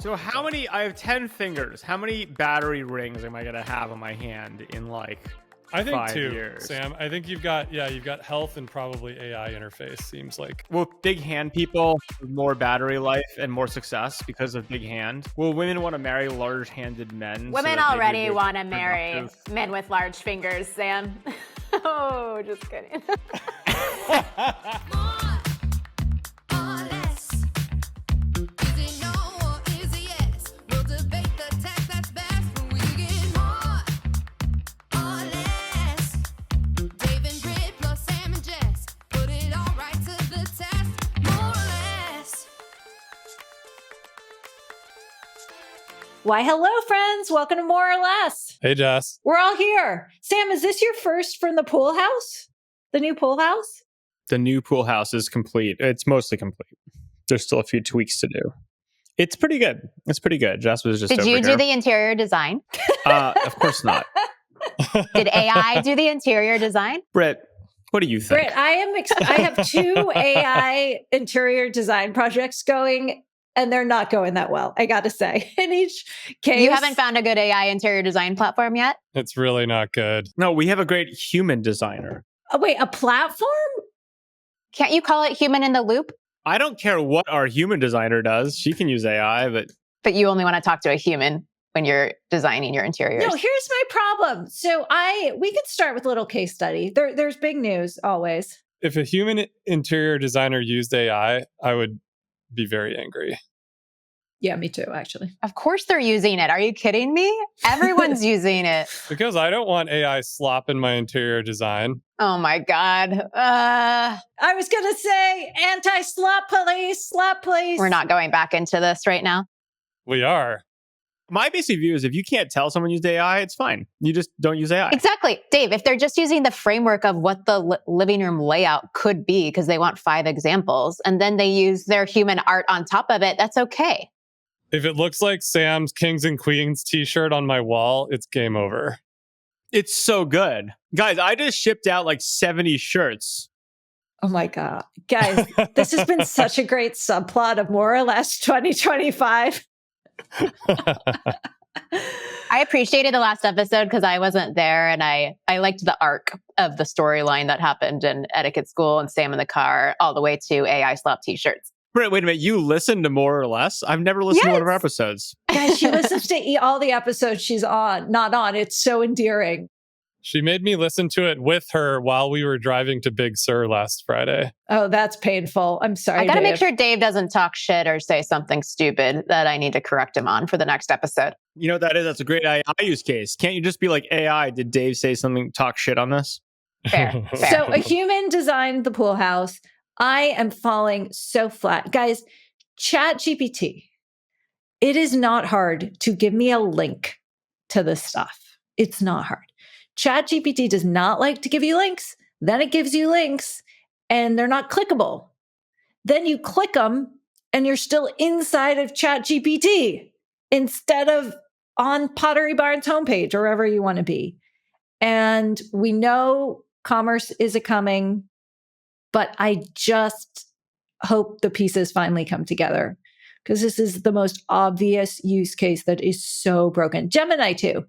So I have 10 fingers. How many battery rings am I going to have on my hand in I think 5 2, years? Sam. I think you've got health and probably AI interface, seems like. Will big hand people have more battery life and more success because of big hand? Will women want to marry large-handed men? Women already want to marry men with large fingers, Sam. Oh, just kidding. Why, hello, friends. Welcome to More or Less. Hey, Jess. We're all here. Sam, is this your first from the pool house? The new pool house? The new pool house is complete. It's mostly complete. There's still a few tweaks to do. It's pretty good. Jess was just Did you do the interior design? Of course not. Did AI do the interior design? Britt, what do you think? Britt, I have 2 AI interior design projects going, and they're not going that well, I got to say. In each case... You haven't found a good AI interior design platform yet? It's really not good. No, we have a great human designer. Oh, wait, a platform? Can't you call it human in the loop? I don't care what our human designer does. She can use AI, But you only want to talk to a human when you're designing your interiors. No, here's my problem. So we could start with a little case study. There's big news always. If a human interior designer used AI, I would be very angry. Yeah, me too, actually. Of course they're using it. Are you kidding me? Everyone's using it. Because I don't want AI slop in my interior design. Oh my God. I was going to say anti-slop police. We're not going back into this right now. We are. my basic view is if you can't tell someone used AI, it's fine. You just don't use AI. Exactly. Dave, if they're just using the framework of what the living room layout could be, because they want 5 examples, and then they use their human art on top of it, that's okay. If it looks like Sam's Kings and Queens t-shirt on my wall, it's game over. It's so good. Guys, I just shipped out like 70 shirts. Oh my God. Guys, this has been such a great subplot of More or Less 2025. I appreciated the last episode because I wasn't there, and I liked the arc of the storyline that happened in etiquette school and Sam in the car all the way to AI slop t-shirts. Wait a minute. You listened to More or Less? I've never listened to one of our episodes. Guys, she listens to all the episodes she's not on. It's so endearing. She made me listen to it with her while we were driving to Big Sur last Friday. Oh, that's painful. I'm sorry, I got to Dave. make sure Dave doesn't talk shit or say something stupid that I need to correct him on for the next episode. You know what that is? That's a great AI use case. Can't you just be like, AI, did Dave say something, talk shit on this? Fair. So a human designed the pool house. I am falling so flat. Guys, ChatGPT, it is not hard to give me a link to this stuff. It's not hard. ChatGPT does not like to give you links. Then it gives you links and they're not clickable. Then you click them and you're still inside of ChatGPT instead of on Pottery Barn's homepage or wherever you want to be. And we know commerce is a coming, but I just hope the pieces finally come together because this is the most obvious use case that is so broken. Gemini too.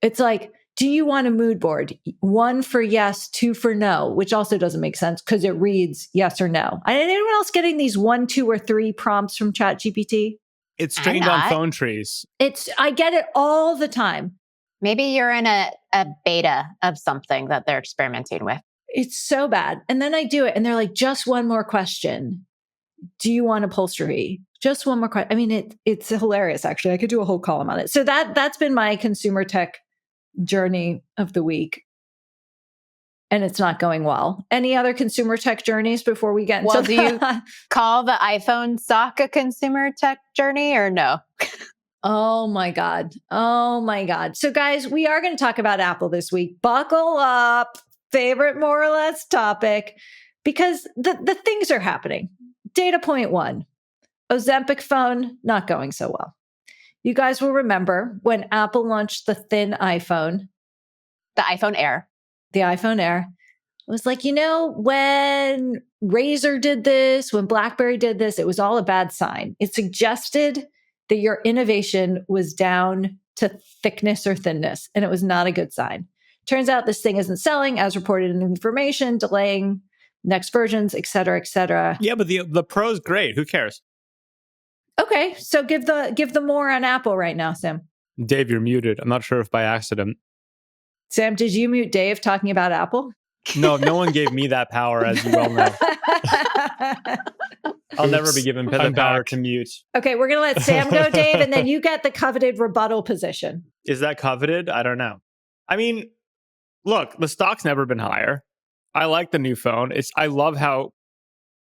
It's like, do you want a mood board? 1 for yes, 2 for no, which also doesn't make sense because it reads yes or no. Anyone else getting these 1, 2, or 3 prompts from ChatGPT? It's trained on phone trees. I get it all the time. Maybe you're in a beta of something that they're experimenting with. It's so bad. And then I do it and they're like, just one more question. Do you want upholstery? Just one more question. I mean, it's hilarious, actually. I could do a whole column on it. So that's been my consumer tech journey of the week. And it's not going well. Any other consumer tech journeys before we get into Well, do you call the iPhone stock a consumer tech journey or no? Oh my God. Oh my God. So guys, we are going to talk about Apple this week. Buckle up. Favorite More or Less topic, because the things are happening. Data point 1, Ozempic phone, not going so well. You guys will remember when Apple launched the thin iPhone. The iPhone Air. The iPhone Air. It was like, when Razer did this, when BlackBerry did this, it was all a bad sign. It suggested that your innovation was down to thickness or thinness, and it was not a good sign. Turns out this thing isn't selling as reported in the information, delaying next versions, et cetera, et cetera. Yeah, but the Pro's great. Who cares? Okay, so give the more on Apple right now, Sam. Dave, you're muted. I'm not sure if by accident. Sam, did you mute Dave talking about Apple? No one gave me that power, as you well know. I'll never be given the power to mute. Okay, we're going to let Sam go, Dave, and then you get the coveted rebuttal position. Is that coveted? I don't know. I mean, look, the stock's never been higher. I like the new phone. I love how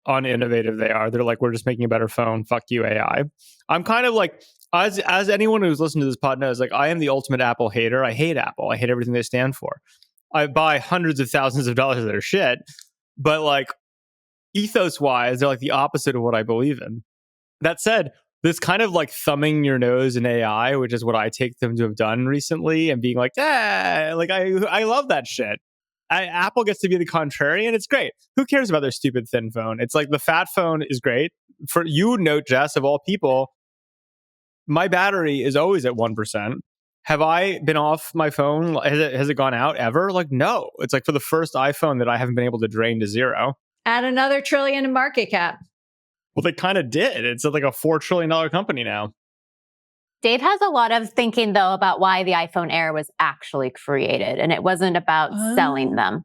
uninnovative they are. They're like, we're just making a better phone. Fuck you, AI. I'm kind of like, as anyone who's listened to this pod knows, like, I am the ultimate Apple hater. I hate Apple. I hate everything they stand for. I buy hundreds of thousands of dollars of their shit, but like, ethos wise, they're like the opposite of what I believe in. That said, this kind of like thumbing your nose in AI, which is what I take them to have done recently, and being like, like I love that shit. Apple gets to be the contrarian. It's great. Who cares about their stupid thin phone? It's like the fat phone is great. For you, note, Jess, of all people, my battery is always at 1%. Have I been off my phone? Has it gone out ever? Like, no. It's like for the first iPhone that I haven't been able to drain to zero. Add another $1 trillion in market cap. Well, they kind of did. It's like a $4 trillion company now. Dave has a lot of thinking, though, about why the iPhone Air was actually created, and it wasn't about selling them.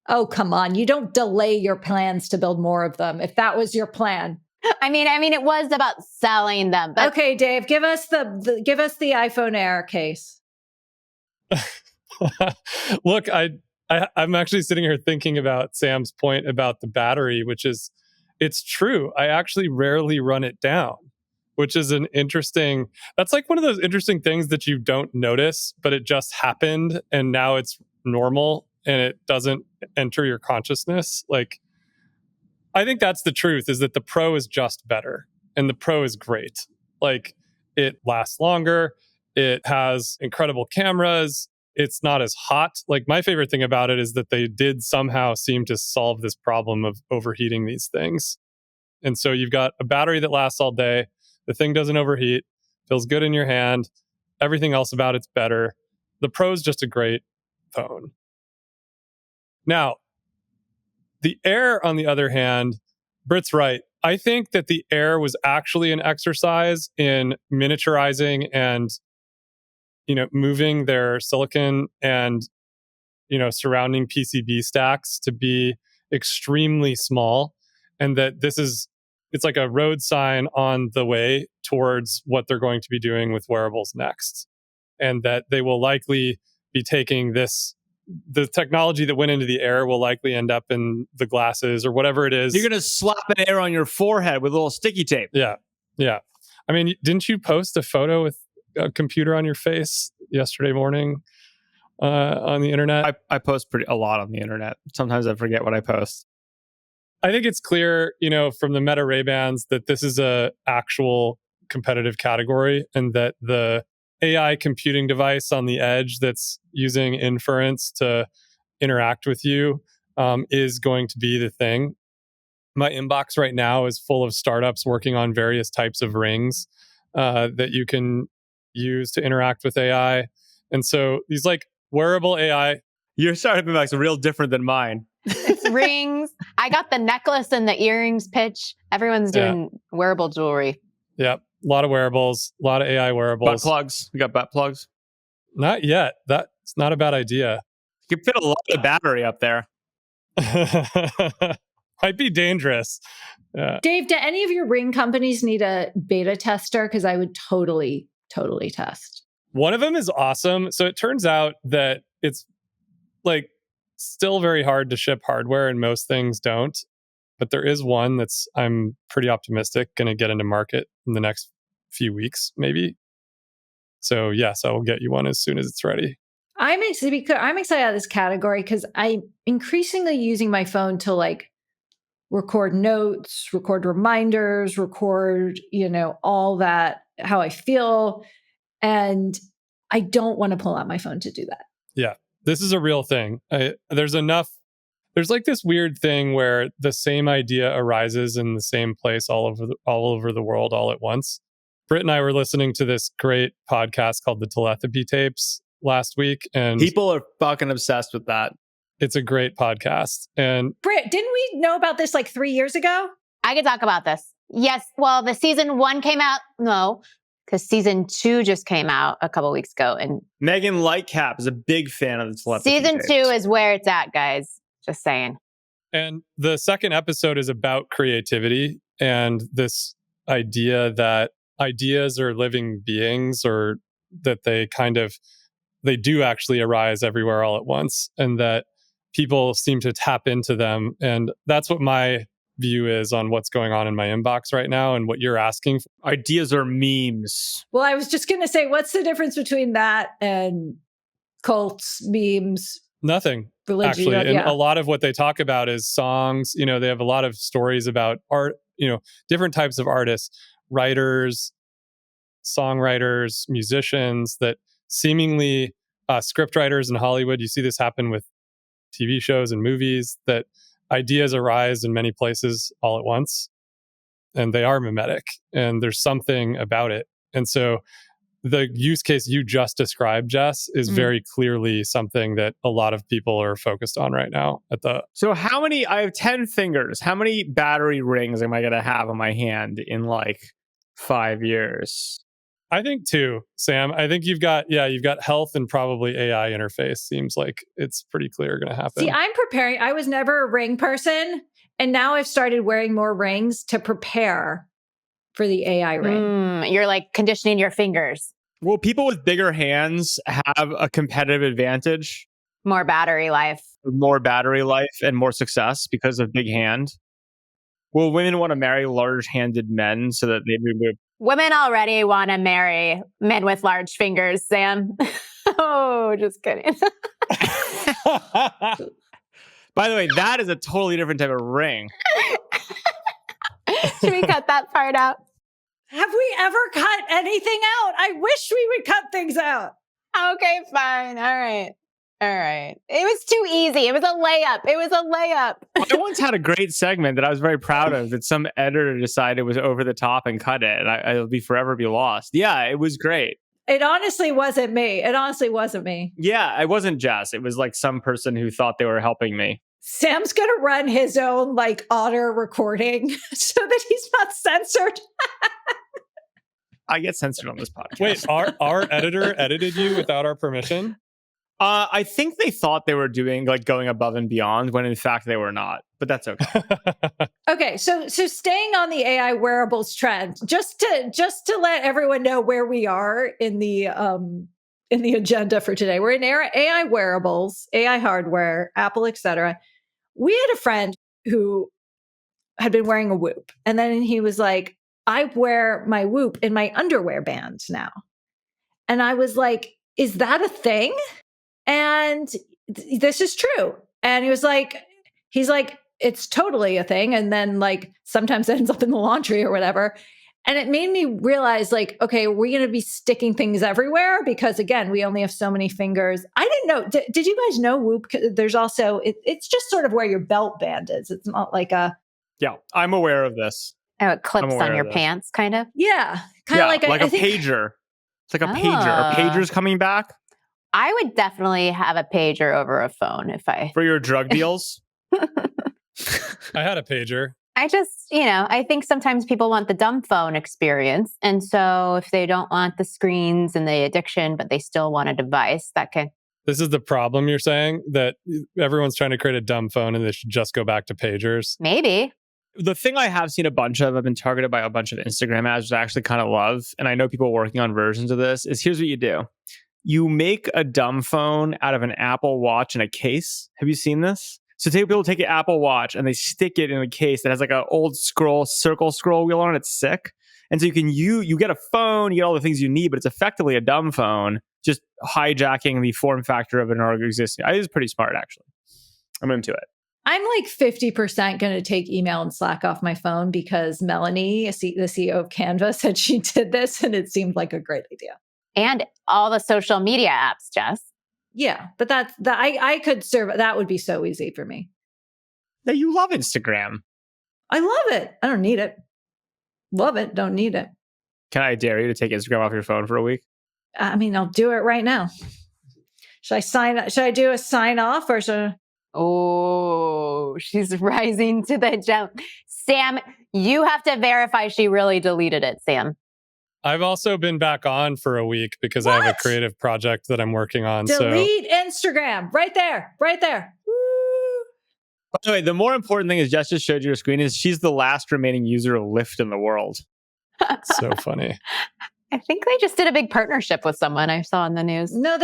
Oh, come on. You don't delay your plans to build more of them, if that was your plan. I mean, it was about selling them. But okay, Dave, give us the iPhone Air case. Look, I'm actually sitting here thinking about Sam's point about the battery, which is, it's true. I actually rarely run it down, which is that's like one of those interesting things that you don't notice, but it just happened and now it's normal and it doesn't enter your consciousness. Like, I think that's the truth, is that the Pro is just better and the Pro is great. Like, it lasts longer. It has incredible cameras. It's not as hot. Like, my favorite thing about it is that they did somehow seem to solve this problem of overheating these things. And so you've got a battery that lasts all day. The thing doesn't overheat, feels good in your hand. Everything else about it's better. The Pro is just a great phone. Now, the Air, on the other hand, Britt's right. I think that the Air was actually an exercise in miniaturizing and, moving their silicon and, surrounding PCB stacks to be extremely small. And that it's like a road sign on the way towards what they're going to be doing with wearables next. And that they will likely be taking the technology that went into the Air will likely end up in the glasses or whatever it is. You're going to slap an Air on your forehead with a little sticky tape. Yeah. Yeah. I mean, didn't you post a photo with a computer on your face yesterday morning on the internet? I post a lot on the internet. Sometimes I forget what I post. I think it's clear, from the Meta Ray-Bans that this is a actual competitive category, and that the AI computing device on the edge that's using inference to interact with you is going to be the thing. My inbox right now is full of startups working on various types of rings that you can use to interact with AI. And so these like wearable AI. Your startup inbox is real different than mine. It's rings. I got the necklace and the earrings pitch. Everyone's doing wearable jewelry. Yep. A lot of wearables, a lot of AI wearables. Butt plugs. We got butt plugs. Not yet. That's not a bad idea. You can fit a lot of battery up there. Might be dangerous. Dave, do any of your ring companies need a beta tester? Because I would totally test. One of them is awesome. So it turns out that it's like still very hard to ship hardware and most things don't. But there is one that's, I'm pretty optimistic, going to get into market in the next few weeks, maybe. So yes, I will get you one as soon as it's ready. I'm excited about this category because I'm increasingly using my phone to like record notes, record reminders, record, all that, how I feel. And I don't want to pull out my phone to do that. Yeah, this is a real thing. There's like this weird thing where the same idea arises in the same place all over the world all at once. Britt and I were listening to this great podcast called The Telepathy Tapes last week, and People are fucking obsessed with that. it's a great podcast. And Britt, didn't we know about this like 3 years ago? I could talk about this. Yes. Well, the season 1 came out. No, because season 2 just came out a couple weeks ago. And Megan Lightcap is a big fan of the telepathy season tapes. 2 is where it's at, guys. Just saying. And the second episode is about creativity and this idea that ideas are living beings, or that they do actually arise everywhere all at once, and that people seem to tap into them. And that's what my view is on what's going on in my inbox right now and what you're asking for. Ideas are memes. Well, I was just going to say, what's the difference between that and cults, memes, Nothing. religion? Actually, and a lot of what they talk about is songs. They have a lot of stories about art, different types of artists, writers, songwriters, musicians, that seemingly script writers in Hollywood. You see this happen with TV shows and movies, that ideas arise in many places all at once, and they are mimetic, and there's something about it. And so the use case you just described, Jess, is very clearly something that a lot of people are focused on right now. So I have 10 fingers. How many battery rings am I going to have on my hand in like 5 years? I think 2, Sam. I think you've got health and probably AI interface. Seems like it's pretty clear going to happen. See, I'm preparing. I was never a ring person, and now I've started wearing more rings to prepare for the AI ring. You're like conditioning your fingers. Will people with bigger hands have a competitive advantage? More battery life. More battery life and more success because of big hand? Will women want to marry large-handed men so that they move? Women already want to marry men with large fingers, Sam. Oh, just kidding. By the way, that is a totally different type of ring. Should we cut that part out? Have we ever cut anything out? I wish we would cut things out. Okay, fine. All right. It was too easy. It was a layup. I once had a great segment that I was very proud of that some editor decided was over the top and cut it, and it'll forever be lost. Yeah, it was great. It honestly wasn't me. Yeah, it wasn't Jess. It was like some person who thought they were helping me. Sam's going to run his own like Otter recording so that he's not censored. I get censored on this podcast. Wait, our editor edited you without our permission? I think they thought they were doing like going above and beyond when in fact they were not, but that's okay. Okay, so staying on the AI wearables trend, just to let everyone know where we are in the agenda for today. We're in AI wearables, AI hardware, Apple, etc. We had a friend who had been wearing a Whoop, and then he was like, "I wear my Whoop in my underwear band now," and I was like, "Is that a thing?" And this is true. And he's like, it's totally a thing. And then like sometimes it ends up in the laundry or whatever. And it made me realize like, okay, we're going to be sticking things everywhere because again, we only have so many fingers. I didn't know. Did you guys know Whoop? There's also, it's just sort of where your belt band is. It's not like a. Yeah, I'm aware of this. Oh, it clips on your pants, kind of? Yeah. Kind of like a pager. It's like a pager. Are pagers coming back? I would definitely have a pager over a phone For your drug deals? I had a pager. I just, I think sometimes people want the dumb phone experience. And so if they don't want the screens and the addiction, but they still want a device that can. This is the problem you're saying, that everyone's trying to create a dumb phone and they should just go back to pagers. Maybe. The thing I have seen a bunch of, I've been targeted by a bunch of Instagram ads, which I actually kind of love. And I know people working on versions of this, is here's what you do. You make a dumb phone out of an Apple Watch in a case. Have you seen this? So people take an Apple Watch and they stick it in a case that has like an old circle scroll wheel on it. It's sick. And so you get a phone, you get all the things you need, but it's effectively a dumb phone, just hijacking the form factor of an already existing. It is pretty smart, actually. I'm into it. I'm like 50% going to take email and Slack off my phone because Melanie, the CEO of Canva, said she did this and it seemed like a great idea. And all the social media apps, Jess. Yeah, but I could serve. That would be so easy for me. Yeah, you love Instagram. I love it. I don't need it. Love it. Don't need it. Can I dare you to take Instagram off your phone for a week? I mean, I'll do it right now. Should I do a sign off or should Oh, she's rising to the jump. Sam, you have to verify she really deleted it, Sam. I've also been back on for a week because I have a creative project that I'm working on. delete Instagram? Right there. Right there. Woo. By the way, the more important thing is Jess just showed you a screen is she's the last remaining user of Lyft in the world. So funny. I think they just did a big partnership with someone I saw in the news. No,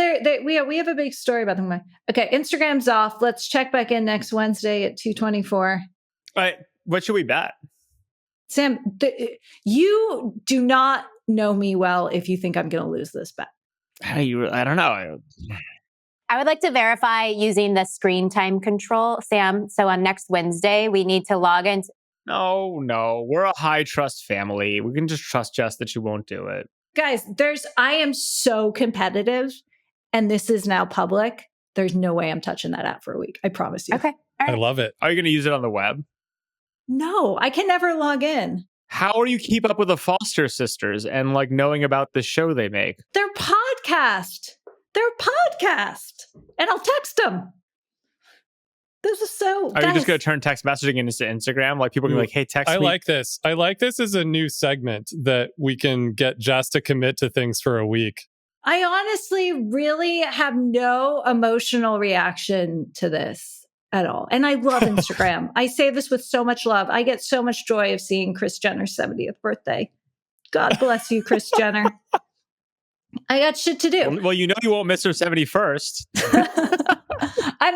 we have a big story about them. Okay, Instagram's off. Let's check back in next Wednesday at 2:24. All right, what should we bet? Sam, you do not know me well if you think I'm going to lose this bet. I don't know. I would like to verify using the screen time control, Sam. So on next Wednesday, we need to log in. No, we're a high trust family. We can just trust Jess that she won't do it. Guys, I am so competitive and this is now public. There's no way I'm touching that app for a week. I promise you. Okay. All right. I love it. Are you going to use it on the web? No, I can never log in. How are you keep up with the Foster sisters and like knowing about the show they make? Their podcast. And I'll text them. This is so. Are you just going to turn text messaging into Instagram? Like people can be like, hey, text me. I like this. I like this as a new segment that we can get Jess to commit to things for a week. I honestly really have no emotional reaction to this at all. And I love Instagram. I say this with so much love. I get so much joy of seeing Kris Jenner's 70th birthday. God bless you, Kris Jenner. I got shit to do. Well, you know you won't miss her 71st. I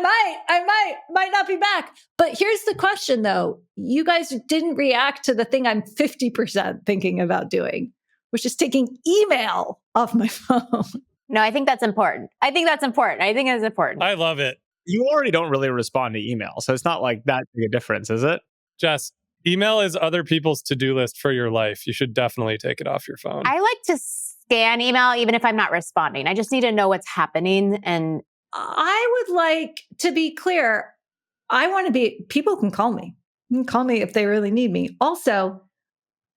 might not be back. But here's the question though. You guys didn't react to the thing I'm 50% thinking about doing, which is taking email off my phone. No, I think that's important. I think it's important. I love it. You already don't really respond to email, so it's not like that big a difference, is it? Jess, email is other people's to-do list for your life. You should definitely take it off your phone. I like to scan email even if I'm not responding. I just need to know what's happening. And I would like to be clear. People can call me. You can call me if they really need me. Also,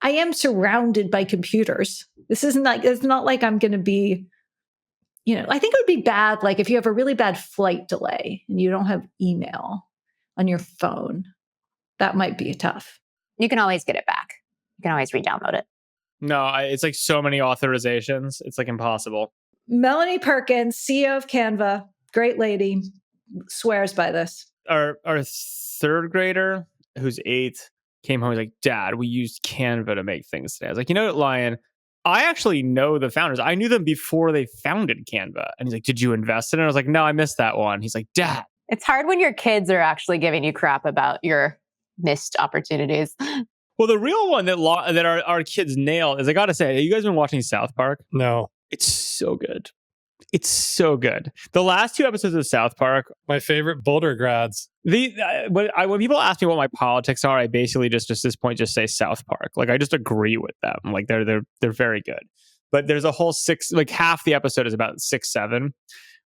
I am surrounded by computers. It's not like I'm going to be, I think it would be bad. Like if you have a really bad flight delay and you don't have email on your phone, that might be tough. you can always get it back. You can always re-download it. No, it's like so many authorizations. It's like impossible. Melanie Perkins, CEO of Canva, great lady, swears by this. Our third grader, who's 8, came home. He's like, Dad, we used Canva to make things today. I was like, you know what, Lion? I actually know the founders. I knew them before they founded Canva. And he's like, did you invest in it? I was like, no, I missed that one. He's like, Dad. It's hard when your kids are actually giving you crap about your missed opportunities. Well, the real one that our kids nailed is, I got to say, have you guys been watching South Park? No. It's so good. It's so good. The last 2 episodes of South Park, My favorite Boulder grads. when people ask me what my politics are, I basically just at this point just say South Park. Like I just agree with them. Like they're very good. But there's a whole 6, like half the episode is about 6, 7,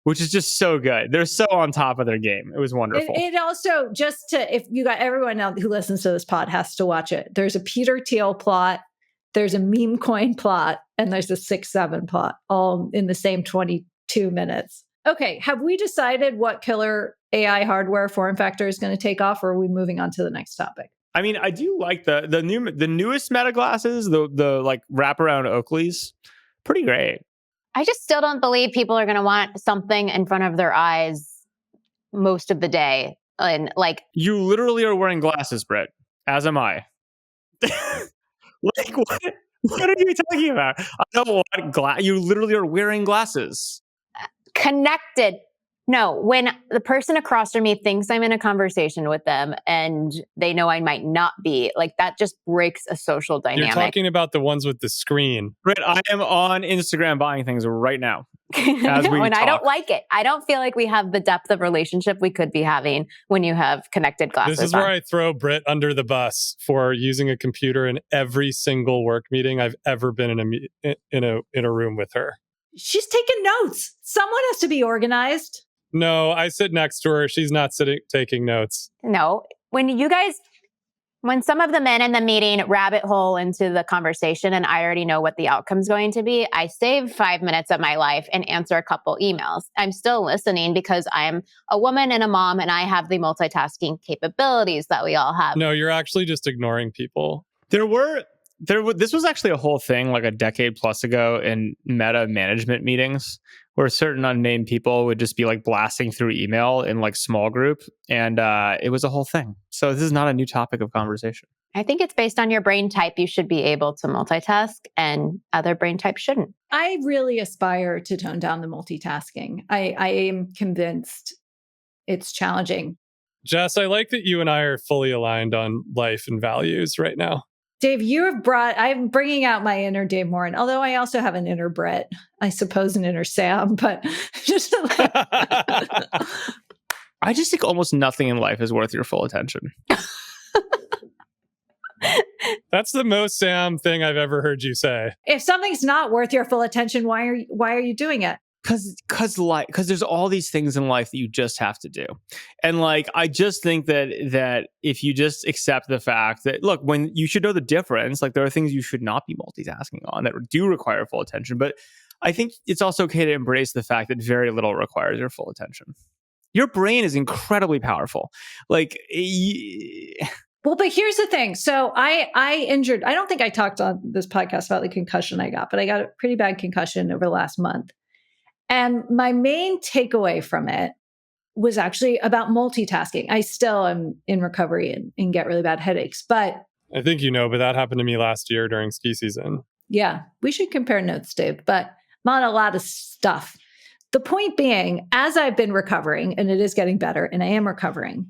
which is just so good. They're so on top of their game. It was wonderful. It also, if you got everyone out who listens to this pod has to watch it. There's a Peter Thiel plot, there's a meme coin plot, and there's a 6, 7 plot, all in the same 22 minutes. Okay, have we decided what killer AI hardware form factor is going to take off, or are we moving on to the next topic? I mean, I do like the newest Meta glasses, the like wraparound Oakleys. Pretty great. I just still don't believe people are going to want something in front of their eyes most of the day. And like, You literally are wearing glasses, Britt, as am I. Like, what are you talking about? I don't want you literally are wearing glasses. connected. No, when the person across from me thinks I'm in a conversation with them and they know I might not be, like that just breaks a social dynamic. You're talking about the ones with the screen. Britt, I am on Instagram buying things right now. As we and I talk. don't like it. I don't feel like we have the depth of relationship we could be having when you have connected glasses. This is where I throw Britt under the bus for using a computer in every single work meeting I've ever been in a room with her. She's taking notes. Someone has to be organized. No, I sit next to her. She's not taking notes. No, when you guys, When some of the men in the meeting rabbit hole into the conversation and I already know what the outcome's going to be, I save 5 minutes of my life and answer a couple emails. I'm still listening because I'm a woman and a mom and I have the multitasking capabilities that we all have. No, you're actually just ignoring people. This was actually a whole thing like a decade plus ago in meta management meetings where certain unnamed people would just be like blasting through email in like small group. And it was a whole thing. So this is not a new topic of conversation. I think it's based on your brain type. You should be able to multitask and other brain types shouldn't. I really aspire to tone down the multitasking. I am convinced it's challenging. Jess, I like that you and I are fully aligned on life and values right now. Dave, I'm bringing out my inner Dave Morin, although I also have an inner Brett, I suppose an inner Sam, but just I just think almost nothing in life is worth your full attention. That's the most Sam thing I've ever heard you say. if something's not worth your full attention, why are you doing it? Because there's all these things in life that you just have to do. And like, I just think that if you just accept the fact that, look, when you should know the difference, like there are things you should not be multitasking on that do require full attention. But I think it's also okay to embrace the fact that very little requires your full attention. Your brain is incredibly powerful. Like, Well, but here's the thing. So I injured, I don't think I talked on this podcast about the concussion I got, but I got a pretty bad concussion over the last month. And my main takeaway from it was actually about multitasking. I still am in recovery and get really bad headaches. But I think you know, but that happened to me last year during ski season. yeah, we should compare notes, Dave, but I'm on a lot of stuff. The point being, as I've been recovering, and it is getting better, and I am recovering,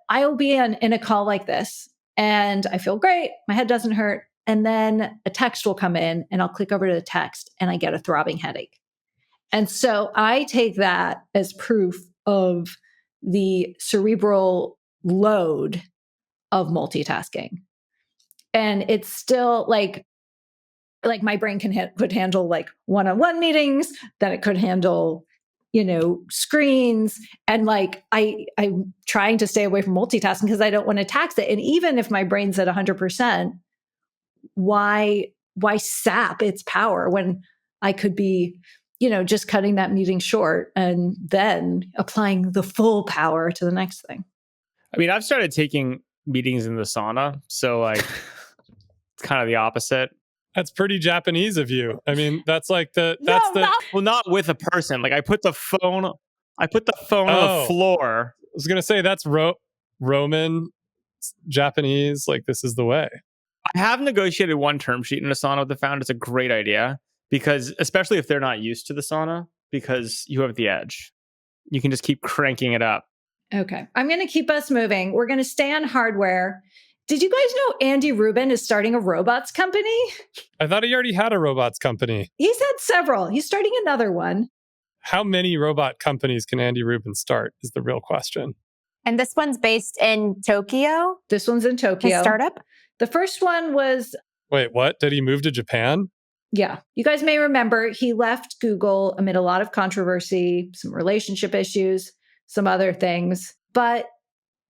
I will be in a call like this, and I feel great. My head doesn't hurt. And then a text will come in, and I'll click over to the text, and I get a throbbing headache. And so I take that as proof of the cerebral load of multitasking. And it's still like my brain could handle like one-on-one meetings, then it could handle, screens. And like, I'm trying to stay away from multitasking because I don't want to tax it. And even if my brain's at 100%, why sap its power when I could be, just cutting that meeting short and then applying the full power to the next thing. I mean, I've started taking meetings in the sauna. So like, it's kind of the opposite. That's pretty Japanese of you. I mean, that's like well, not with a person. Like I put the phone on the floor. I was going to say that's Roman Japanese. Like this is the way. I have negotiated one term sheet in a sauna with the founder. It's a great idea because especially if they're not used to the sauna, because you have the edge. You can just keep cranking it up. Okay. I'm going to keep us moving. We're going to stay on hardware. Did you guys know Andy Rubin is starting a robots company? I thought he already had a robots company. He's had several. He's starting another one. How many robot companies can Andy Rubin start is the real question. And this one's based in Tokyo? This one's in Tokyo. His startup? The first one was... Wait, what? Did he move to Japan? Yeah. You guys may remember he left Google amid a lot of controversy, some relationship issues, some other things. But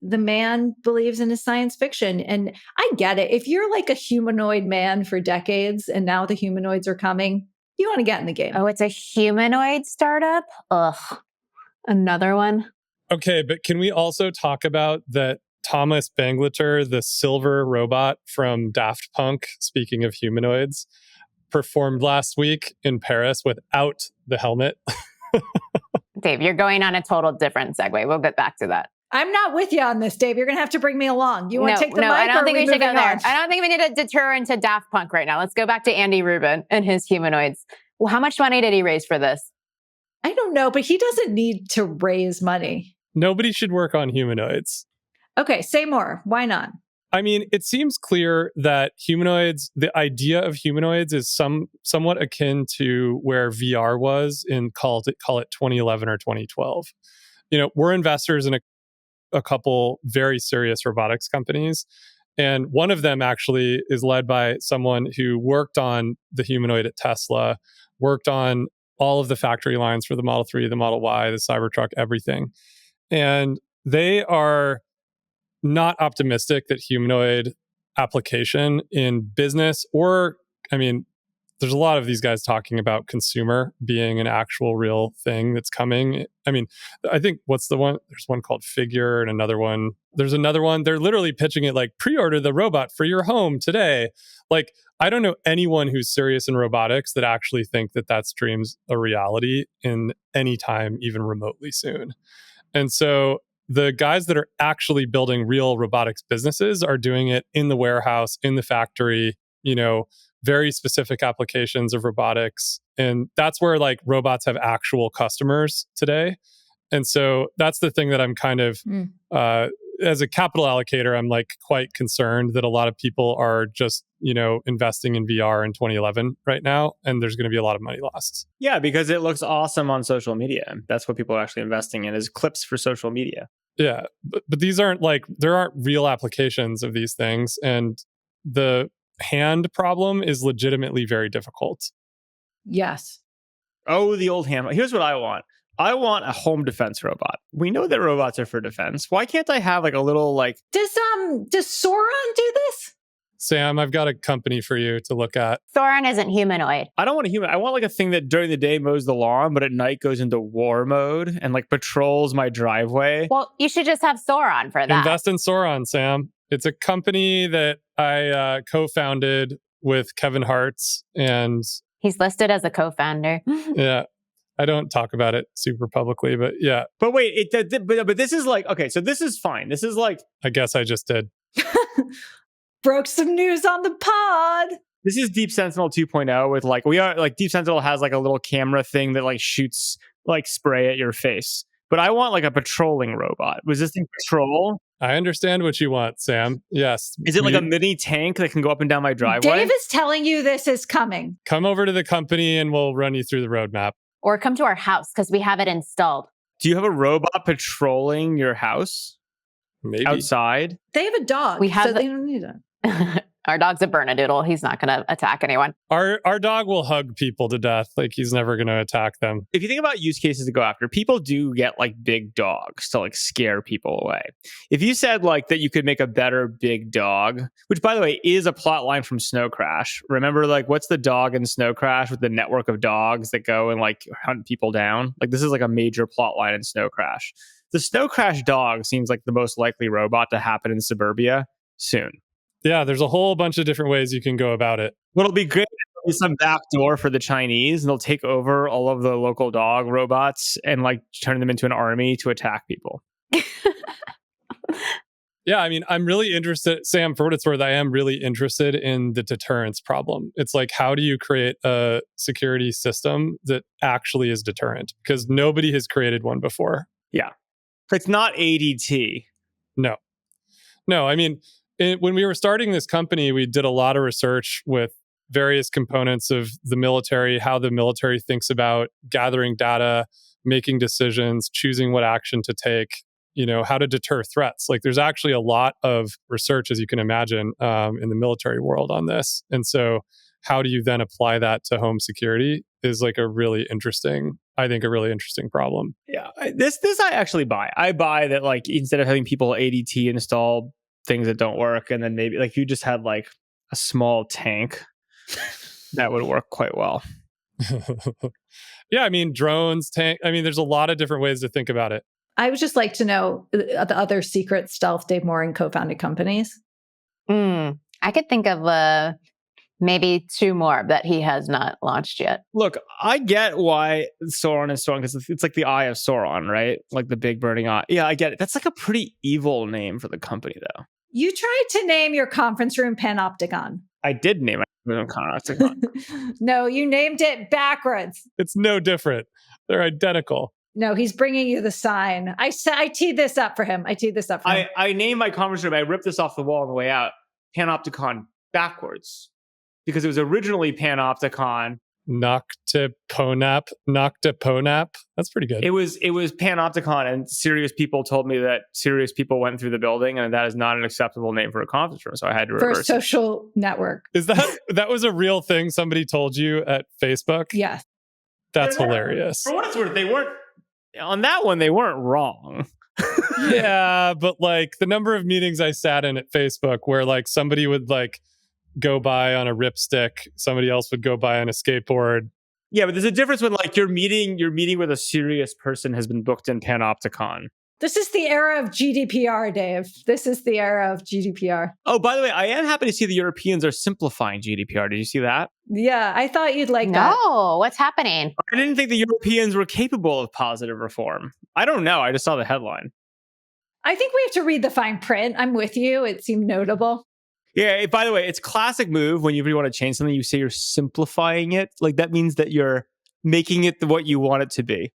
the man believes in his science fiction. And I get it. If you're like a humanoid man for decades and now the humanoids are coming, you want to get in the game. Oh, it's a humanoid startup? Ugh. Another one? Okay, but can we also talk about that Thomas Bangalter, the silver robot from Daft Punk, speaking of humanoids, performed last week in Paris without the helmet? Dave, you're going on a total different segue. We'll get back to that. I'm not with you on this, Dave. You're going to have to bring me along. You want to take the mic? I don't think we should go there. On? I don't think we need to deter into Daft Punk right now. Let's go back to Andy Rubin and his humanoids. Well, how much money did he raise for this? I don't know, but he doesn't need to raise money. Nobody should work on humanoids. Okay, say more. Why not? I mean, it seems clear that humanoids, the idea of humanoids is somewhat akin to where VR was in call it 2011 or 2012. We're investors in a couple very serious robotics companies. And one of them actually is led by someone who worked on the humanoid at Tesla, worked on all of the factory lines for the Model 3, the Model Y, the Cybertruck, everything. And they are not optimistic that humanoid application in business or, I mean, there's a lot of these guys talking about consumer being an actual real thing that's coming. I mean, I think what's the one? There's one called Figure and another one. There's another one. They're literally pitching it like pre-order the robot for your home today. Like, I don't know anyone who's serious in robotics that actually think that that dream's a reality in any time, even remotely soon. And so the guys that are actually building real robotics businesses are doing it in the warehouse, in the factory, very specific applications of robotics. And that's where like robots have actual customers today. And so that's the thing that I'm kind of, as a capital allocator, I'm like quite concerned that a lot of people are just, investing in VR in 2011 right now. And there's going to be a lot of money lost. Yeah, because it looks awesome on social media. That's what people are actually investing in, is clips for social media. Yeah. But these aren't like, there aren't real applications of these things. And the hand problem is legitimately very difficult. Yes. Oh, the old hand. Here's what I want. I want a home defense robot. We know that robots are for defense. Why can't I have like a little like... Does SORON do this? Sam, I've got a company for you to look at. SORON isn't humanoid. I don't want a human. I want like a thing that during the day mows the lawn, but at night goes into war mode and like patrols my driveway. Well, you should just have SORON for that. Invest in SORON, Sam. It's a company that I co-founded with Kevin Hartz, and he's listed as a co-founder. Yeah. I don't talk about it super publicly, but yeah. But wait, but this is like, okay, so this is fine. This is like... I guess I just did. Broke some news on the pod. This is Deep Sentinel 2.0 with like, Deep Sentinel has like a little camera thing that like shoots like spray at your face. But I want like a patrolling robot. Was this thing patrol? I understand what you want, Sam. Yes. Is it like a mini tank that can go up and down my driveway? Dave is telling you this is coming. Come over to the company and we'll run you through the roadmap. Or come to our house because we have it installed. Do you have a robot patrolling your house? Maybe. Outside? They have a dog, they don't need it. Our dog's a Bernedoodle. He's not going to attack anyone. Our dog will hug people to death. Like, he's never going to attack them. If you think about use cases to go after, people do get like big dogs to like scare people away. If you said like that you could make a better big dog, which by the way is a plot line from Snow Crash. Remember, like, what's the dog in Snow Crash with the network of dogs that go and like hunt people down? Like, this is like a major plot line in Snow Crash. The Snow Crash dog seems like the most likely robot to happen in suburbia soon. Yeah, there's a whole bunch of different ways you can go about it. What'll be great is some back door for the Chinese, and they'll take over all of the local dog robots and like turn them into an army to attack people. Yeah, I mean, I'm really interested, Sam, for what it's worth, I am really interested in the deterrence problem. It's like, how do you create a security system that actually is deterrent? Because nobody has created one before. Yeah. It's not ADT. No, I mean, when we were starting this company, we did a lot of research with various components of the military, how the military thinks about gathering data, making decisions, choosing what action to take, how to deter threats. Like, there's actually a lot of research, as you can imagine, in the military world on this. And so how do you then apply that to home security is like a really interesting problem. Yeah, this I actually buy. I buy that, like, instead of having people ADT install things that don't work, and then maybe like you just had like a small tank, that would work quite well. Yeah, I mean, drones, tank. I mean, there's a lot of different ways to think about it. I would just like to know the other secret stealth Dave Morin co-founded companies. I could think of maybe two more that he has not launched yet. Look, I get why SORON is SORON, because it's like the eye of Sauron, right? Like the big burning eye. Yeah, I get it. That's like a pretty evil name for the company, though. You tried to name your conference room Panopticon. I did name it Panopticon. No, you named it backwards. It's no different. They're identical. No, he's bringing you the sign. I teed this up for him. I named my conference room. I ripped this off the wall on the way out. Panopticon backwards, because it was originally Panopticon. Noctiponap. That's pretty good. It was Panopticon, and serious people told me that serious people went through the building, and that is not an acceptable name for a conference room. So I had to reverse for a social network. Is that was a real thing somebody told you at Facebook? Yes. That's hilarious. For what it's worth, they weren't on that one. They weren't wrong. Yeah, but like the number of meetings I sat in at Facebook where like somebody would like go by on a ripstick, somebody else would go by on a skateboard. Yeah, but there's a difference when like you're meeting with a serious person has been booked in Panopticon. This is the era of GDPR, Dave. This is the era of GDPR. Oh, by the way, I am happy to see the Europeans are simplifying GDPR. Did you see that? Yeah, I thought you'd like that. No, what's happening? I didn't think the Europeans were capable of positive reform. I don't know. I just saw the headline. I think we have to read the fine print. I'm with you. It seemed notable. Yeah, by the way, it's classic move when you really want to change something, you say you're simplifying it. Like that means that you're making it what you want it to be.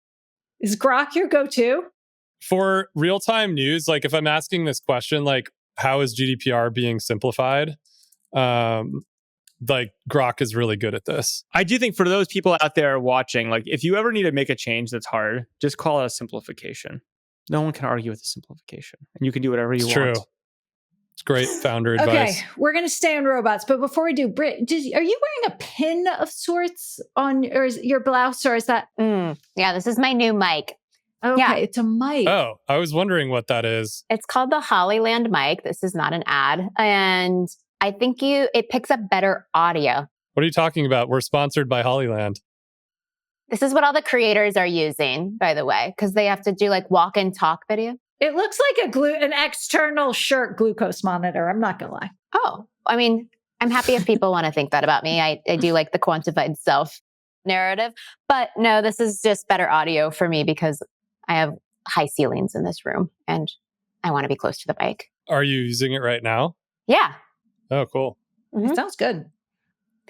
Is Grok your go-to? For real-time news, like if I'm asking this question, like how is GDPR being simplified? Like Grok is really good at this. I do think for those people out there watching, like if you ever need to make a change that's hard, just call it a simplification. No one can argue with a simplification. And you can do whatever you want. True. It's great founder advice. Okay, we're going to stay on robots. But before we do, Britt, are you wearing a pin of sorts on your blouse, or is that? Yeah, this is my new mic. Okay, Yeah. it's a mic. Oh, I was wondering what that is. It's called the Hollyland mic. This is not an ad. And I think it picks up better audio. What are you talking about? We're sponsored by Hollyland. This is what all the creators are using, by the way, because they have to do like walk and talk video. It looks like an external shirt glucose monitor. I'm not going to lie. Oh, I mean, I'm happy if people want to think that about me. I do like the quantified self narrative. But no, this is just better audio for me because I have high ceilings in this room and I want to be close to the mic. Are you using it right now? Yeah. Oh, cool. Mhm. It sounds good.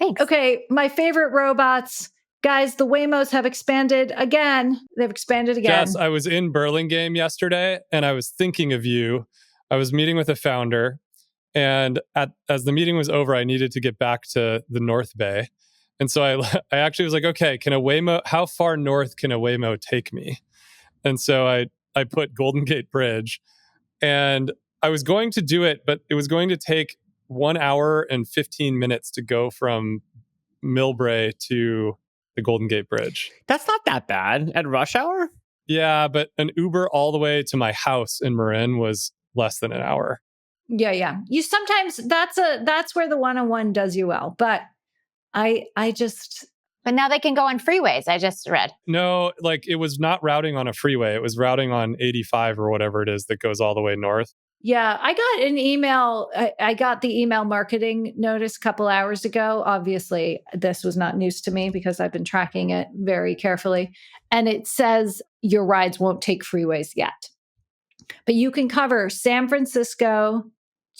Thanks. Okay, my favorite robots. Guys, the Waymos have expanded again. They've expanded again. Jess, I was in Burlingame yesterday and I was thinking of you. I was meeting with a founder, and as the meeting was over, I needed to get back to the North Bay. And so I actually was like, okay, how far north can a Waymo take me? And so I put Golden Gate Bridge, and I was going to do it, but it was going to take 1 hour and 15 minutes to go from Millbrae to the Golden Gate Bridge. That's not that bad at rush hour. Yeah, but an Uber all the way to my house in Marin was less than an hour. Yeah. You sometimes that's where the one-on-one does you well. But I just But now they can go on freeways. I just read. No, like it was not routing on a freeway. It was routing on 85 or whatever it is that goes all the way north. Yeah, I got an email. I got the email marketing notice a couple hours ago. Obviously, this was not news to me because I've been tracking it very carefully. And it says your rides won't take freeways yet. But you can cover San Francisco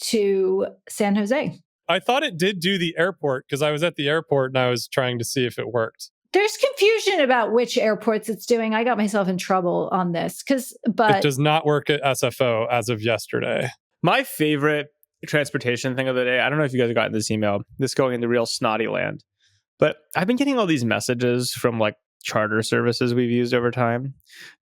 to San Jose. I thought it did do the airport because I was at the airport and I was trying to see if it worked. There's confusion about which airports it's doing. I got myself in trouble on this but it does not work at SFO as of yesterday. My favorite transportation thing of the day, I don't know if you guys have gotten this email, this going into real snotty land, but I've been getting all these messages from like charter services we've used over time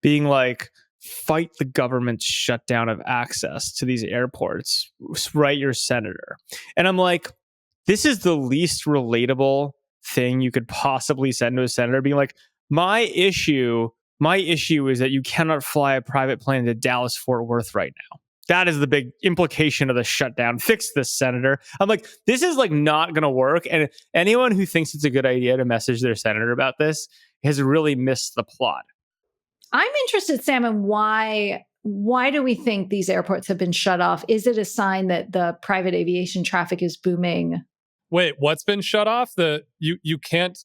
being like, fight the government's shutdown of access to these airports, write your senator. And I'm like, this is the least relatable thing you could possibly send to a senator, being like, my issue is that you cannot fly a private plane to Dallas Fort Worth right now. That is the big implication of the shutdown. Fix this, senator. I'm like, this is like not going to work. And anyone who thinks it's a good idea to message their senator about this has really missed the plot. I'm interested, Sam, in why do we think these airports have been shut off? Is it a sign that the private aviation traffic is booming? Wait, what's been shut off? You can't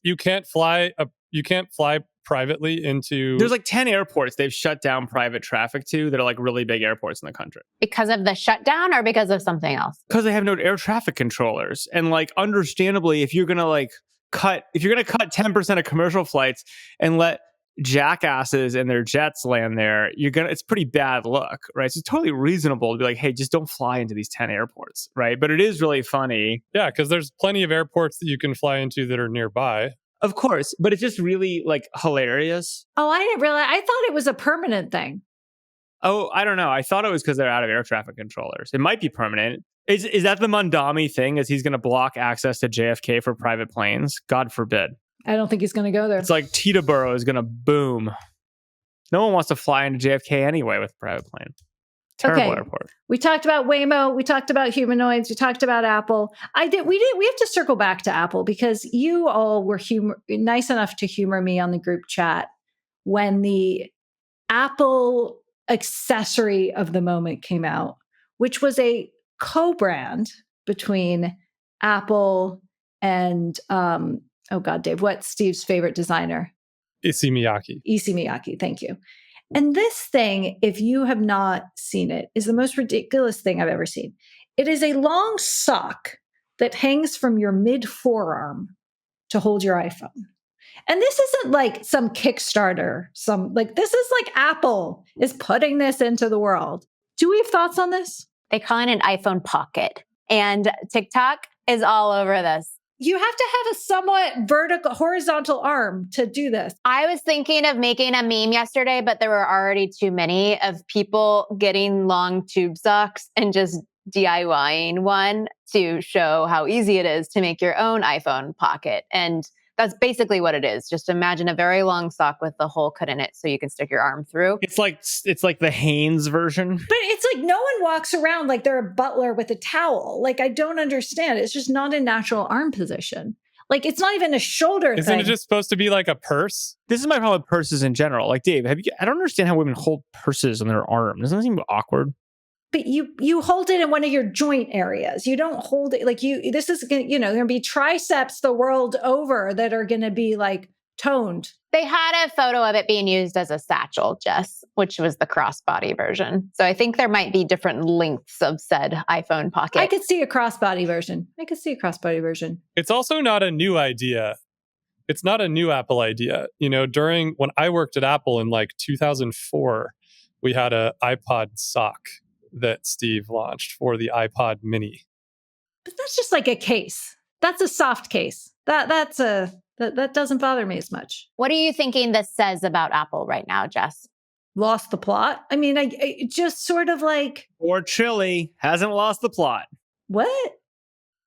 fly privately into. There's like 10 airports they've shut down private traffic to that are like really big airports in the country. Because of the shutdown or because of something else? Because they have no air traffic controllers. And like understandably, if you're gonna cut 10% of commercial flights and let jackasses and their jets land there, it's pretty bad luck, right? So it's totally reasonable to be like, hey, just don't fly into these 10 airports, right? But it is really funny. Yeah, because there's plenty of airports that you can fly into that are nearby. Of course, but it's just really like hilarious. Oh, I didn't realize. I thought it was a permanent thing. Oh, I don't know. I thought it was because they're out of air traffic controllers. It might be permanent. Is that the Mondami thing? Is he's going to block access to JFK for private planes? God forbid. I don't think he's going to go there. It's like Teterboro is going to boom. No one wants to fly into JFK anyway with a private plane. Terrible airport. We talked about Waymo. We talked about humanoids. We talked about Apple. We have to circle back to Apple because you all were nice enough to humor me on the group chat when the Apple accessory of the moment came out, which was a co-brand between Apple and oh God, Dave, what's Steve's favorite designer? Issey Miyake. Issey Miyake, thank you. And this thing, if you have not seen it, is the most ridiculous thing I've ever seen. It is a long sock that hangs from your mid forearm to hold your iPhone. And this isn't like some Kickstarter, this is like Apple is putting this into the world. Do we have thoughts on this? They call it an iPhone pocket. And TikTok is all over this. You have to have a somewhat horizontal arm to do this. I was thinking of making a meme yesterday, but there were already too many of people getting long tube socks and just DIYing one to show how easy it is to make your own iPhone pocket. And that's basically what it is. Just imagine a very long sock with the hole cut in it so you can stick your arm through. It's like the Hanes version. But it's like no one walks around like they're a butler with a towel. Like, I don't understand. It's just not a natural arm position. Like, it's not even a shoulder Isn't thing. it just supposed to be like a purse? This is my problem with purses in general. Like, Dave, I don't understand how women hold purses on their arm. Doesn't that seem awkward? But you hold it in one of your joint areas. You don't hold it like this is going to be triceps the world over that are going to be like toned. They had a photo of it being used as a satchel, Jess, which was the crossbody version. So I think there might be different lengths of said iPhone pocket. I could see a crossbody version. It's also not a new idea. It's not a new Apple idea. During when I worked at Apple in like 2004, we had an iPod sock that Steve launched for the iPod mini. But that's just like a case. That's a soft case. That doesn't bother me as much. What are you thinking this says about Apple right now, Jess? Lost the plot? I mean, I just sort of like... Or Chili hasn't lost the plot. What?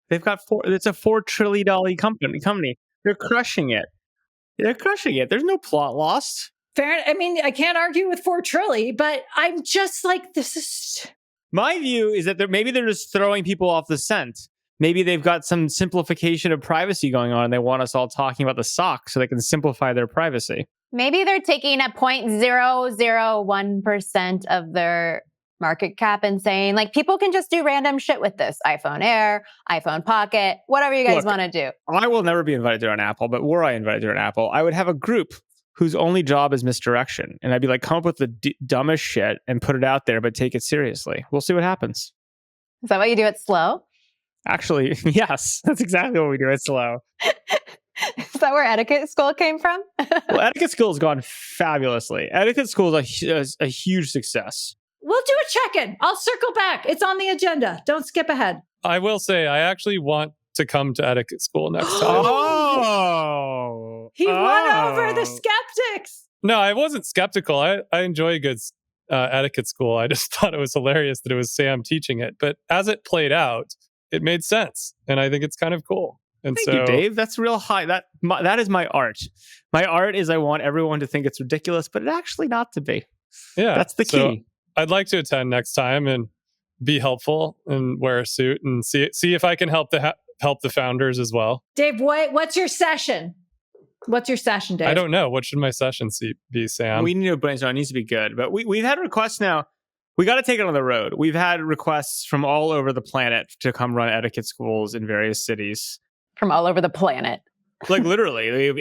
They've got it's a $4 trillion company. They're crushing it. There's no plot lost. Fair. I mean, I can't argue with 4 trillion, but I'm just like, this is... My view is that maybe they're just throwing people off the scent. Maybe they've got some simplification of privacy going on and they want us all talking about the sock so they can simplify their privacy. Maybe they're taking a 0.001% of their market cap and saying, like, people can just do random shit with this. iPhone Air, iPhone Pocket, whatever you guys want to do. I will never be invited to an Apple, but were I invited to an Apple, I would have a group whose only job is misdirection. And I'd be like, come up with the dumbest shit and put it out there, but take it seriously. We'll see what happens. Is that what you do at Slow? Actually, yes. That's exactly what we do at Slow. Is that where Etiquette School came from? Well, Etiquette School has gone fabulously. Etiquette School is a huge success. We'll do a check-in. I'll circle back. It's on the agenda. Don't skip ahead. I will say, I actually want to come to Etiquette School next time. He won over the skeptics. No, I wasn't skeptical. I enjoy a good etiquette school. I just thought it was hilarious that it was Sam teaching it. But as it played out, it made sense. And I think it's kind of cool. And Thank you, Dave. That's real high. That is my art. My art is I want everyone to think it's ridiculous, but it actually not to be. Yeah. That's the key. I'd like to attend next time and be helpful and wear a suit and see if I can help the founders as well. Dave, what's your session? What's your session, Dave? I don't know. What should my session be, Sam? We need a brainstorm. It needs to be good. But we've had requests now. We got to take it on the road. We've had requests from all over the planet to come run etiquette schools in various cities. From all over the planet. Like literally, we have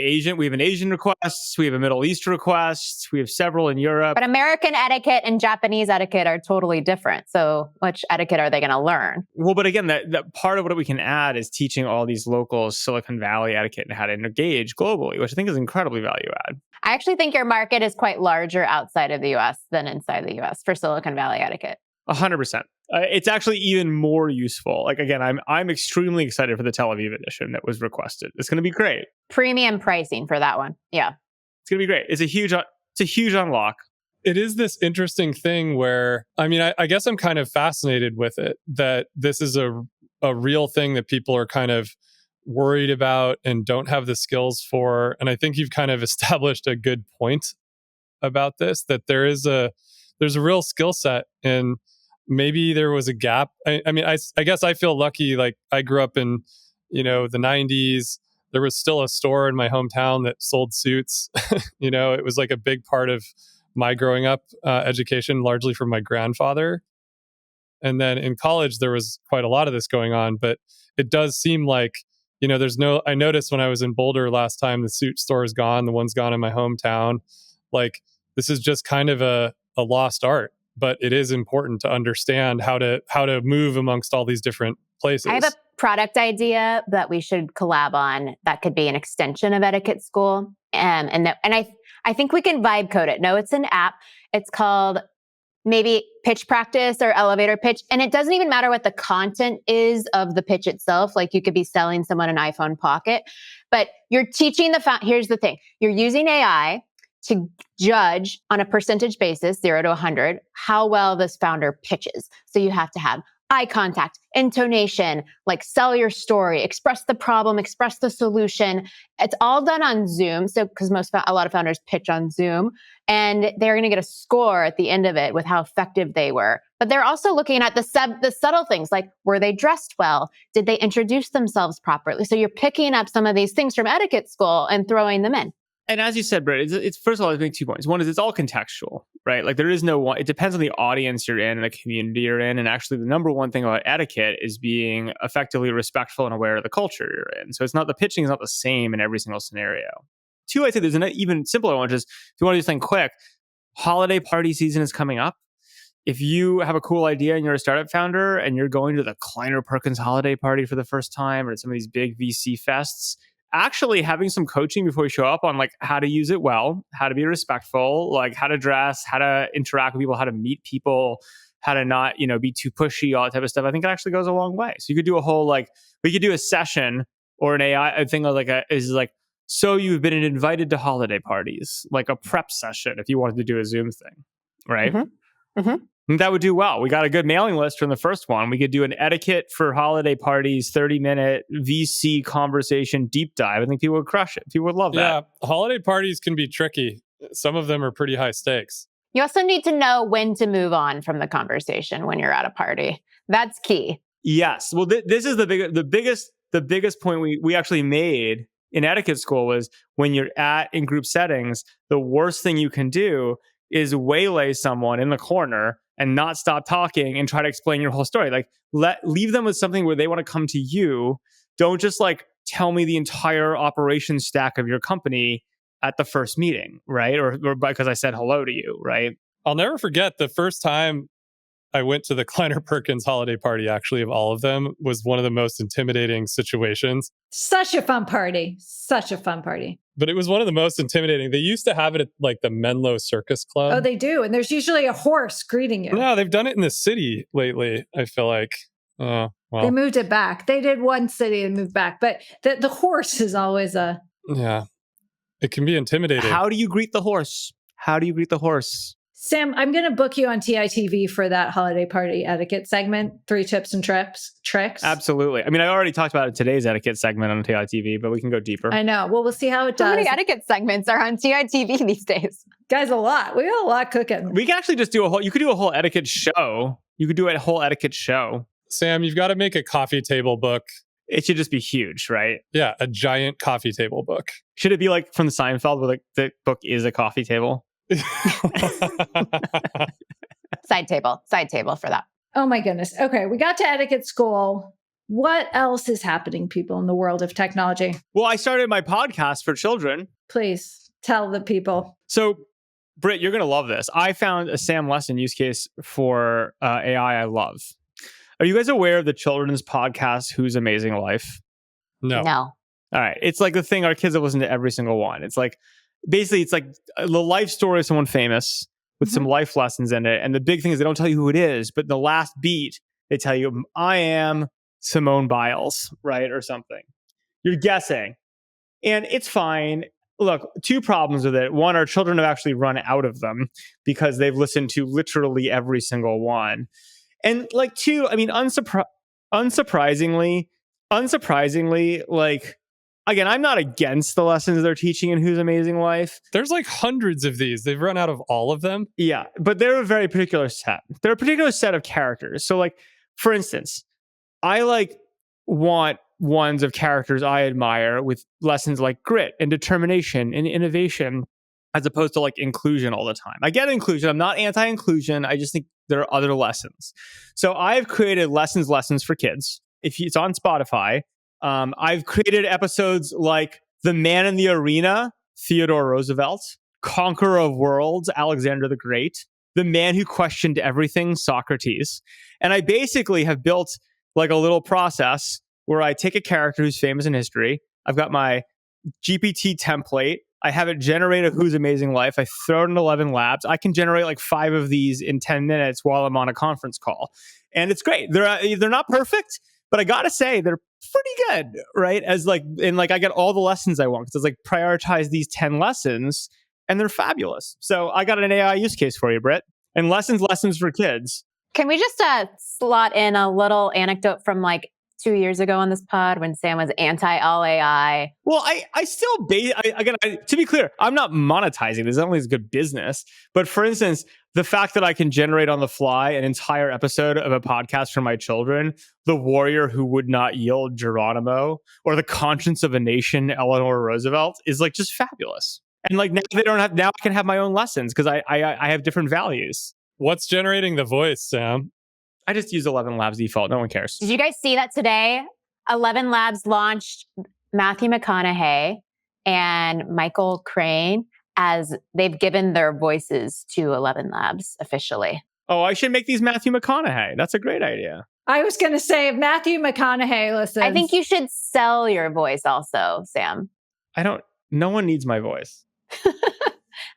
an Asian request, we have a Middle East request, we have several in Europe. But American etiquette and Japanese etiquette are totally different. So which etiquette are they going to learn? Well, but again, that part of what we can add is teaching all these local Silicon Valley etiquette and how to engage globally, which I think is incredibly value add. I actually think your market is quite larger outside of the US than inside the US for Silicon Valley etiquette. 100%. It's actually even more useful. Like, again, I'm extremely excited for the Tel Aviv edition that was requested. It's going to be great. Premium pricing for that one. Yeah. It's going to be great. It's a huge unlock. It is this interesting thing where, I mean, I guess I'm kind of fascinated with it, that this is a real thing that people are kind of worried about and don't have the skills for. And I think you've kind of established a good point about this, that there's a real skill set, and maybe there was a gap. I mean, I guess I feel lucky. Like, I grew up in, the 90s. There was still a store in my hometown that sold suits. It was like a big part of my growing up education, largely from my grandfather. And then in college, there was quite a lot of this going on, but it does seem like, I noticed when I was in Boulder last time, the suit store is gone, the one's gone in my hometown. Like, this is just kind of a lost art, but it is important to understand how to move amongst all these different places. I have a product idea that we should collab on that could be an extension of Etiquette School. And I think we can vibe code it. No, it's an app. It's called maybe pitch practice or elevator pitch. And it doesn't even matter what the content is of the pitch itself. Like, you could be selling someone an iPhone Pocket, but you're teaching here's the thing. You're using AI to judge on a percentage basis, 0 to 100, how well this founder pitches. So you have to have eye contact, intonation, like sell your story, express the problem, express the solution. It's all done on Zoom. So, because a lot of founders pitch on Zoom, and they're going to get a score at the end of it with how effective they were. But they're also looking at the subtle things, like, were they dressed well? Did they introduce themselves properly? So you're picking up some of these things from Etiquette School and throwing them in. And as you said, Britt, it's first of all, I think 2 points. One is it's all contextual, right? Like, there is no one. It depends on the audience you're in and the community you're in. And actually, the number one thing about etiquette is being effectively respectful and aware of the culture you're in. So the pitching is not the same in every single scenario. 2, I'd say there's an even simpler one, which is, if you want to do something quick, holiday party season is coming up. If you have a cool idea and you're a startup founder and you're going to the Kleiner Perkins holiday party for the first time, or some of these big VC fests, actually having some coaching before you show up on, like, how to use it well, how to be respectful, like how to dress, how to interact with people, how to meet people, how to not, be too pushy, all that type of stuff. I think it actually goes a long way. So you could do we could do a session or an AI thing so you've been invited to holiday parties, like a prep session if you wanted to do a Zoom thing, right? Mm-hmm. Mm-hmm. And that would do well. We got a good mailing list from the first one. We could do an etiquette for holiday parties, 30-minute VC conversation deep dive. I think people would crush it. People would love that. Yeah, holiday parties can be tricky. Some of them are pretty high stakes. You also need to know when to move on from the conversation when you're at a party. That's key. Yes. Well, this is the biggest point we actually made in Etiquette School was, when you're in group settings, the worst thing you can do is waylay someone in the corner and not stop talking and try to explain your whole story. Like, leave them with something where they want to come to you. Don't just tell me the entire operation stack of your company at the first meeting, right? Or because I said hello to you, right? I'll never forget the first time I went to the Kleiner Perkins holiday party, actually, of all of them, was one of the most intimidating situations. Such a fun party. Such a fun party. But it was one of the most intimidating. They used to have it at the Menlo Circus Club. Oh, they do. And there's usually a horse greeting you. No, they've done it in the city lately, I feel like. Well. They moved it back. They did one city and moved back. But the horse is always a... Yeah. It can be intimidating. How do you greet the horse? Sam, I'm going to book you on TITV for that holiday party etiquette segment. 3 tips and tricks. Absolutely. I mean, I already talked about it today's etiquette segment on TITV, but we can go deeper. I know. Well, we'll see how it does. How many etiquette segments are on TITV these days? Guys, a lot. We got a lot cooking. We can actually just you could do a whole etiquette show. You could do a whole etiquette show. Sam, you've got to make a coffee table book. It should just be huge, right? Yeah, a giant coffee table book. Should it be like from the Seinfeld, where the book is a coffee table? Side table for that. Oh my goodness. Okay, we got to Etiquette School. What else is happening, people, in the world of technology? Well, I started my podcast for children. Please tell the people. So, Britt, you're going to love this. I found a Sam Lessin use case for AI I love. Are you guys aware of the children's podcast, Whose Amazing Life? No. No. All right. It's like the thing our kids have listened to every single one. It's like, basically, it's like the life story of someone famous with some life lessons in it. And the big thing is they don't tell you who it is, but the last beat, they tell you, I am Simone Biles, right? Or something. You're guessing. And it's fine. Look, 2 problems with it. One, our children have actually run out of them because they've listened to literally every single one. And 2, I mean, unsurprisingly, like, again, I'm not against the lessons they're teaching in Whose Amazing Life. There's like hundreds of these. They've run out of all of them. Yeah, but they're a very particular set. They're a particular set of characters. So like, for instance, I like want ones of characters I admire with lessons like grit and determination and innovation, as opposed to like inclusion all the time. I get inclusion. I'm not anti-inclusion. I just think there are other lessons. So I've created lessons for kids. If it's on Spotify, I've created episodes like The Man in the Arena, Theodore Roosevelt, Conqueror of Worlds, Alexander the Great, The Man Who Questioned Everything, Socrates. And I basically have built like a little process where I take a character who's famous in history. I've got my GPT template. I have it generate a Whose Amazing Life. I throw it in 11 Labs. I can generate like 5 of these in 10 minutes while I'm on a conference call. And it's great. They're not perfect, but I got to say they're pretty good, right? I get all the lessons I want because it's like prioritize these 10 lessons and they're fabulous. So I got an AI use case for you, Britt. And lessons for kids. Can we just slot in a little anecdote from like 2 years ago on this pod when Sam was anti all AI? Well, I still, to be clear, I'm not monetizing this. I don't think it's good business. But for instance, the fact that I can generate on the fly an entire episode of a podcast for my children, The Warrior Who Would Not Yield, Geronimo, or The Conscience of a Nation, Eleanor Roosevelt, is like just fabulous. And like now I can have my own lessons because I have different values. What's generating the voice, Sam? I just use 11 Labs default. No one cares. Did you guys see that today? 11 Labs launched Matthew McConaughey and Michael Crane as they've given their voices to 11 Labs officially. Oh, I should make these Matthew McConaughey. That's a great idea. I was going to say, if Matthew McConaughey listens. I think you should sell your voice also, Sam. No one needs my voice.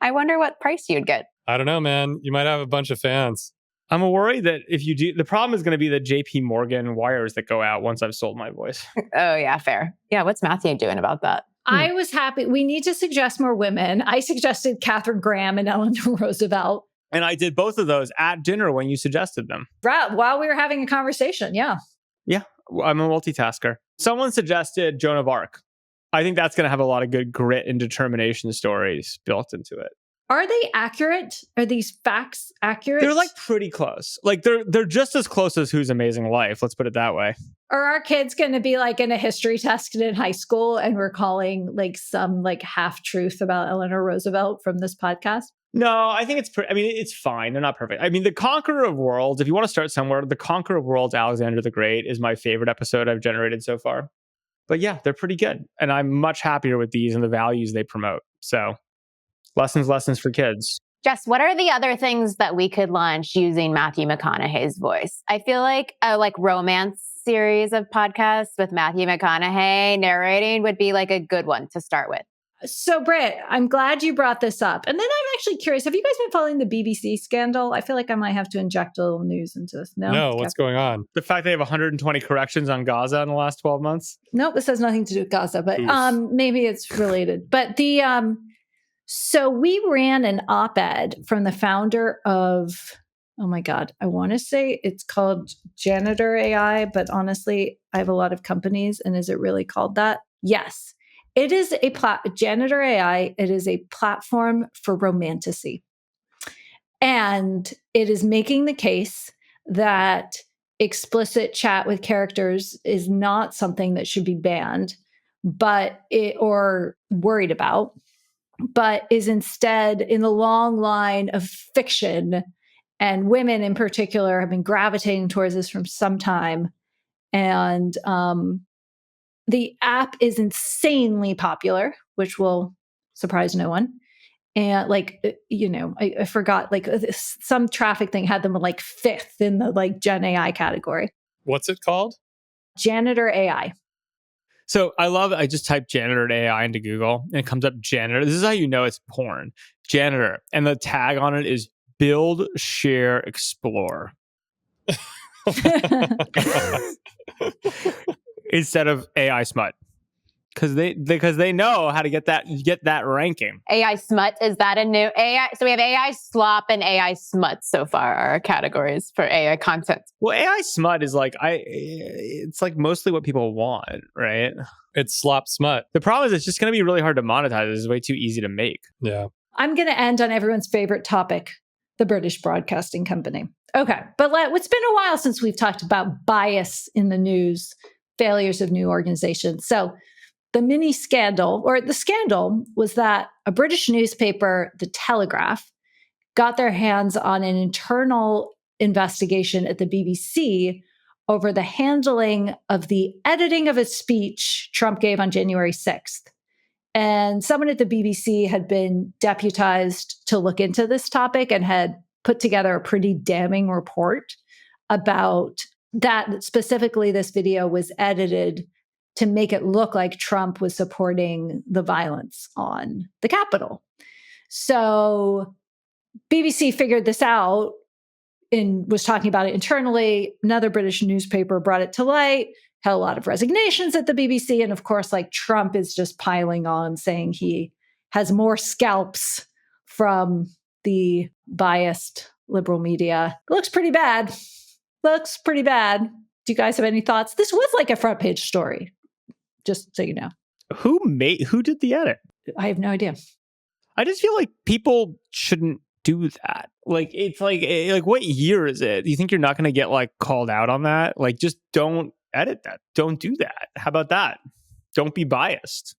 I wonder what price you'd get. I don't know, man. You might have a bunch of fans. I'm worried that if you do, the problem is going to be the JP Morgan wires that go out once I've sold my voice. Oh, yeah, fair. Yeah, what's Matthew doing about that? I was happy. We need to suggest more women. I suggested Katharine Graham and Eleanor Roosevelt. And I did both of those at dinner when you suggested them. Right, while we were having a conversation, yeah. Yeah, I'm a multitasker. Someone suggested Joan of Arc. I think that's going to have a lot of good grit and determination stories built into it. Are they accurate? Are these facts accurate? They're like pretty close. Like they're just as close as Whose Amazing Life. Let's put it that way. Are our kids going to be like in a history test in high school and we're calling like some like half truth about Eleanor Roosevelt from this podcast? No, I think it's fine. They're not perfect. I mean, The Conqueror of Worlds, if you want to start somewhere, The Conqueror of Worlds, Alexander the Great is my favorite episode I've generated so far. But yeah, they're pretty good. And I'm much happier with these and the values they promote. So lessons for kids. Jess, what are the other things that we could launch using Matthew McConaughey's voice? I feel like a romance series of podcasts with Matthew McConaughey narrating would be like a good one to start with. So, Britt, I'm glad you brought this up. And then I'm actually curious, have you guys been following the BBC scandal? I feel like I might have to inject a little news into this. No, what's going on? The fact they have 120 corrections on Gaza in the last 12 months? Nope, this has nothing to do with Gaza, but maybe it's related. But so we ran an op-ed from the founder of, oh my God, I want to say it's called Janitor AI, but honestly, I have a lot of companies, and is it really called that? Yes. It is Janitor AI. It is a platform for romantasy. And it is making the case that explicit chat with characters is not something that should be banned, or worried about, but is instead in the long line of fiction. And women in particular have been gravitating towards this from some time. And the app is insanely popular, which will surprise no one. And I forgot, some traffic thing had them like 5th in the Gen AI category. What's it called? Janitor AI. So I just typed Janitor AI into Google and it comes up Janitor. This is how you know it's porn. Janitor. And the tag on it is build, share, explore. Instead of AI smut. because they know how to get that ranking. AI smut, is that a new AI? So we have AI slop and AI smut so far are our categories for AI content. Well, AI smut is like it's like mostly what people want, right? It's slop smut. The problem is it's just going to be really hard to monetize. It's way too easy to make. Yeah. I'm going to end on everyone's favorite topic, the British Broadcasting Company. Okay, but it's been a while since we've talked about bias in the news, failures of new organizations. So the mini scandal, or the scandal, was that a British newspaper, The Telegraph, got their hands on an internal investigation at the BBC over the handling of the editing of a speech Trump gave on January 6th. And someone at the BBC had been deputized to look into this topic and had put together a pretty damning report about that. Specifically, this video was edited to make it look like Trump was supporting the violence on the Capitol. So BBC figured this out and was talking about it internally. Another British newspaper brought it to light, had a lot of resignations at the BBC. And of course, like, Trump is just piling on, saying he has more scalps from the biased liberal media. It looks pretty bad. Looks pretty bad. Do you guys have any thoughts? This was like a front page story, just so you know. Who did the edit? I have no idea. I just feel like people shouldn't do that. Like, it's like what year is it? You think you're not going to get like called out on that? Like, just don't edit that. Don't do that. How about that? Don't be biased.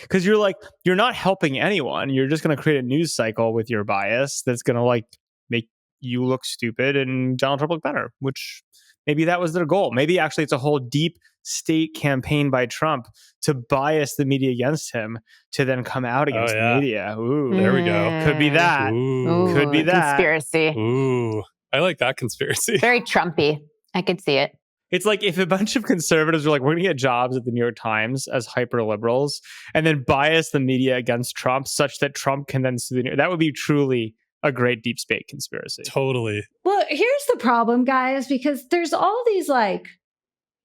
Because you're not helping anyone. You're just going to create a news cycle with your bias that's going to like make you look stupid and Donald Trump look better, which maybe that was their goal. Maybe actually it's a whole deep state campaign by Trump to bias the media against him to then come out against the media. Ooh, there we go. Could be that. Ooh. Could be that. Conspiracy. Ooh, I like that conspiracy. Very Trumpy. I could see it. It's like if a bunch of conservatives are like, we're going to get jobs at the New York Times as hyper liberals and then bias the media against Trump such that Trump can then sue the New. That would be truly a great deep state conspiracy. Totally. Well, here's the problem, guys, because there's all these like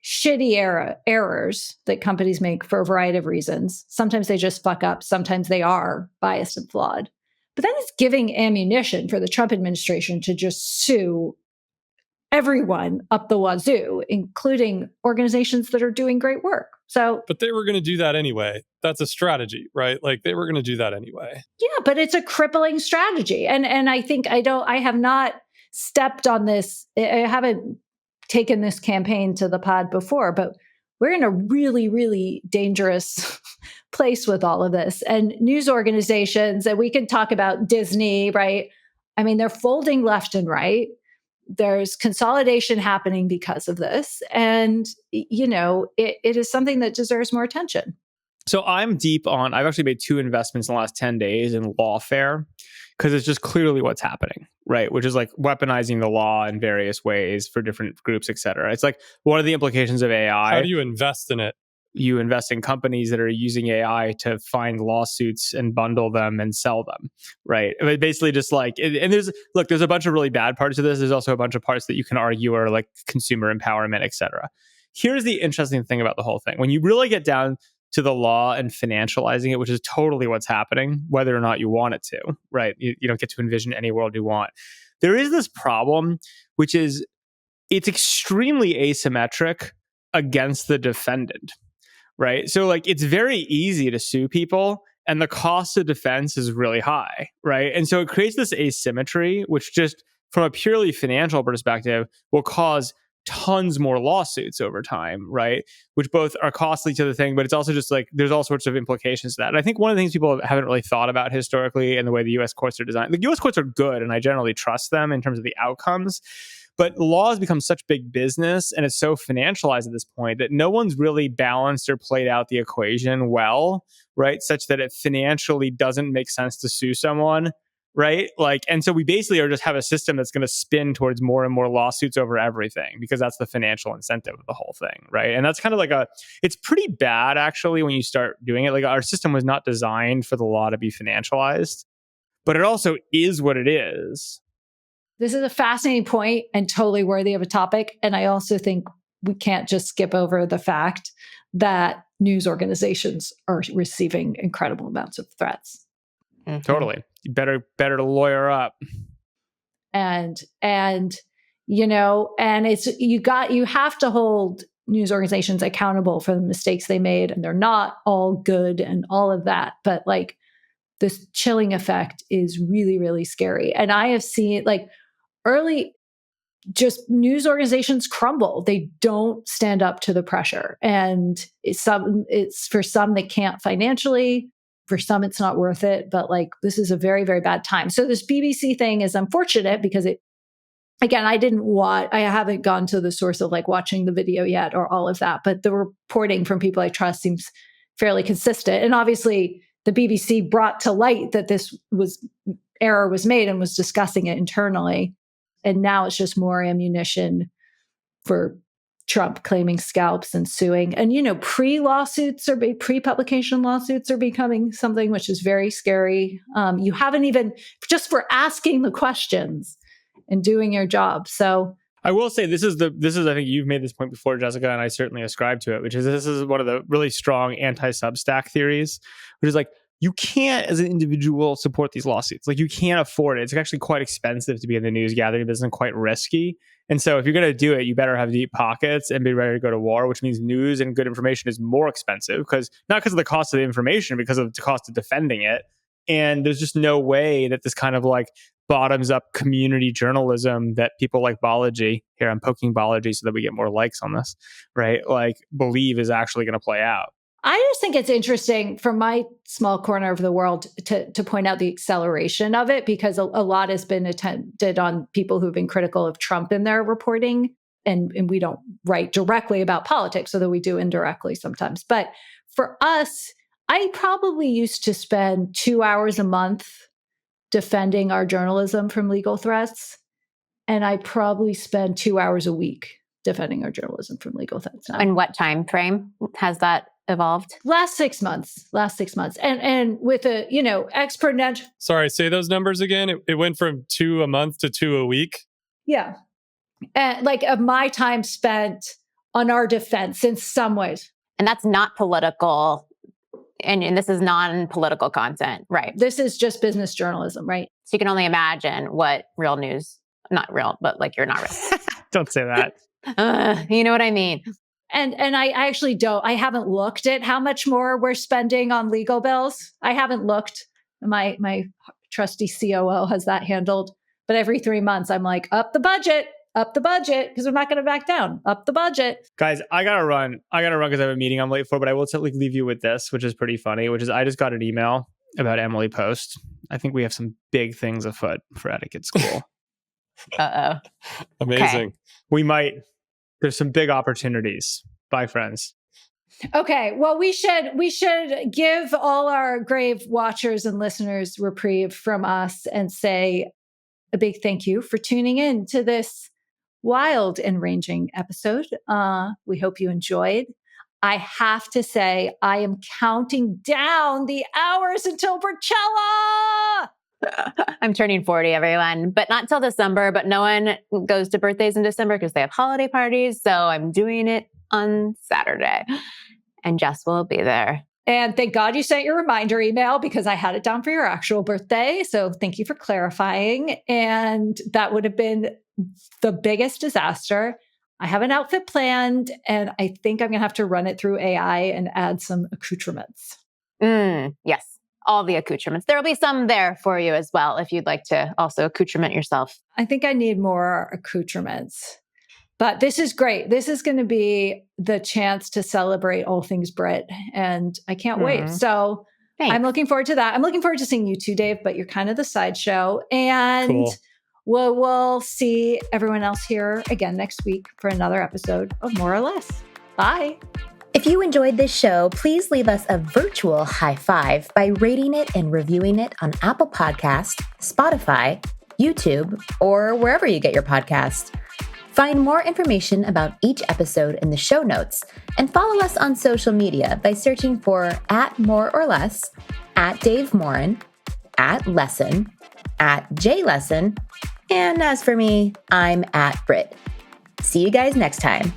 shitty errors that companies make for a variety of reasons. Sometimes they just fuck up. Sometimes they are biased and flawed. But then it's giving ammunition for the Trump administration to just sue everyone up the wazoo, including organizations that are doing great work. But they were going to do that anyway. That's a strategy, right? Like, they were going to do that anyway. Yeah, but it's a crippling strategy. And I think I have not stepped on this. I haven't taken this campaign to the pod before, but we're in a really, really dangerous place with all of this. And news organizations, and we can talk about Disney, right? I mean, they're folding left and right. There's consolidation happening because of this. And, you know, it is something that deserves more attention. So I've actually made 2 investments in the last 10 days in Lawfare, because it's just clearly what's happening, right? Which is like weaponizing the law in various ways for different groups, et cetera. It's like, what are the implications of AI? How do you invest in it? You invest in companies that are using AI to find lawsuits and bundle them and sell them, right? Basically just like, and there's a bunch of really bad parts of this. There's also a bunch of parts that you can argue are like consumer empowerment, et cetera. Here's the interesting thing about the whole thing. When you really get down to the law and financializing it, which is totally what's happening, whether or not you want it to, right? You don't get to envision any world you want. There is this problem, which is it's extremely asymmetric against the defendant. Right. So like it's very easy to sue people and the cost of defense is really high. Right. And so it creates this asymmetry, which just from a purely financial perspective will cause tons more lawsuits over time. Right. Which both are costly to the thing, but it's also just like there's all sorts of implications to that. And I think one of the things people haven't really thought about historically and the way the US courts are designed, the US courts are good and I generally trust them in terms of the outcomes. But law has become such big business and it's so financialized at this point that no one's really balanced or played out the equation well, right? Such that it financially doesn't make sense to sue someone, right? Like, and so we basically just have a system that's going to spin towards more and more lawsuits over everything because that's the financial incentive of the whole thing, right? And that's kind of like it's pretty bad actually when you start doing it. Like our system was not designed for the law to be financialized, but it also is what it is. This is a fascinating point and totally worthy of a topic. And I also think we can't just skip over the fact that news organizations are receiving incredible amounts of threats. Mhm. Totally. Better to lawyer up. And you know, and it's you have to hold news organizations accountable for the mistakes they made, and they're not all good and all of that, but like this chilling effect is really, really scary. And I have seen like early just news organizations crumble. They don't stand up to the pressure. And it's for some they can't financially, for some it's not worth it, but like this is a very, very bad time. So this BBC thing is unfortunate because again, I haven't gone to the source of like watching the video yet or all of that, but the reporting from people I trust seems fairly consistent. And obviously the BBC brought to light that this error was made and was discussing it internally. And now it's just more ammunition for Trump claiming scalps and suing. And, you know, pre-publication lawsuits are becoming something which is very scary. You haven't even, just for asking the questions and doing your job. So I will say this is I think you've made this point before, Jessica, and I certainly ascribe to it, which is this is one of the really strong anti-Substack theories, which is like, you can't, as an individual, support these lawsuits. Like, you can't afford it. It's actually quite expensive to be in the news gathering business and quite risky. And so if you're going to do it, you better have deep pockets and be ready to go to war, which means news and good information is more expensive, not because of the cost of the information, because of the cost of defending it. And there's just no way that this kind of like bottoms up community journalism that people like Balaji, here I'm poking Balaji so that we get more likes on this, right? Like, believe is actually going to play out. I just think it's interesting from my small corner of the world to point out the acceleration of it, because a lot has been attempted on people who've been critical of Trump in their reporting. And we don't write directly about politics, although we do indirectly sometimes. But for us, I probably used to spend 2 hours a month defending our journalism from legal threats. And I probably spend 2 hours a week defending our journalism from legal threats now. And what time frame has that evolved? Last 6 months. And with a, you know, exponential. Sorry, say those numbers again. It went from 2 a month to 2 a week. Yeah. And like of my time spent on our defense in some ways. And that's not political. And this is non-political content, right? This is just business journalism, right? So you can only imagine what real news, not real, but like you're not real. Don't say that. You know what I mean? And I actually don't. I haven't looked at how much more we're spending on legal bills. I haven't looked. My trusty COO has that handled. But every 3 months, I'm like, up the budget, because we're not going to back down. Up the budget. Guys, I gotta run because I have a meeting I'm late for, but I will leave you with this, which is pretty funny, which is I just got an email about Emily Post. I think we have some big things afoot for Etiquette School. Uh-oh. Amazing. Okay. We might. There's some big opportunities. Bye, friends. Okay. Well, we should give all our grave watchers and listeners reprieve from us and say a big thank you for tuning in to this wild and ranging episode. We hope you enjoyed. I have to say, I am counting down the hours until Bercella. I'm turning 40, everyone, but not till December. But no one goes to birthdays in December because they have holiday parties. So I'm doing it on Saturday, and Jess will be there. And thank God you sent your reminder email, because I had it down for your actual birthday. So thank you for clarifying. And that would have been the biggest disaster. I have an outfit planned, and I think I'm going to have to run it through AI and add some accoutrements. Yes. All the accoutrements. There will be some there for you as well if you'd like to also accoutrement yourself. I think I need more accoutrements. But this is great. This is going to be the chance to celebrate all things Brit, and I can't wait. So Thanks. I'm looking forward to that. I'm looking forward to seeing you too, Dave, but you're kind of the sideshow. And Cool. we'll see everyone else here again next week for another episode of More or Less. Bye. If you enjoyed this show, please leave us a virtual high five by rating it and reviewing it on Apple Podcasts, Spotify, YouTube, or wherever you get your podcasts. Find more information about each episode in the show notes, and follow us on social media by searching for @MoreOrLess, @DaveMorin, @Lessin, @JLessin, and as for me, I'm @Brit. See you guys next time.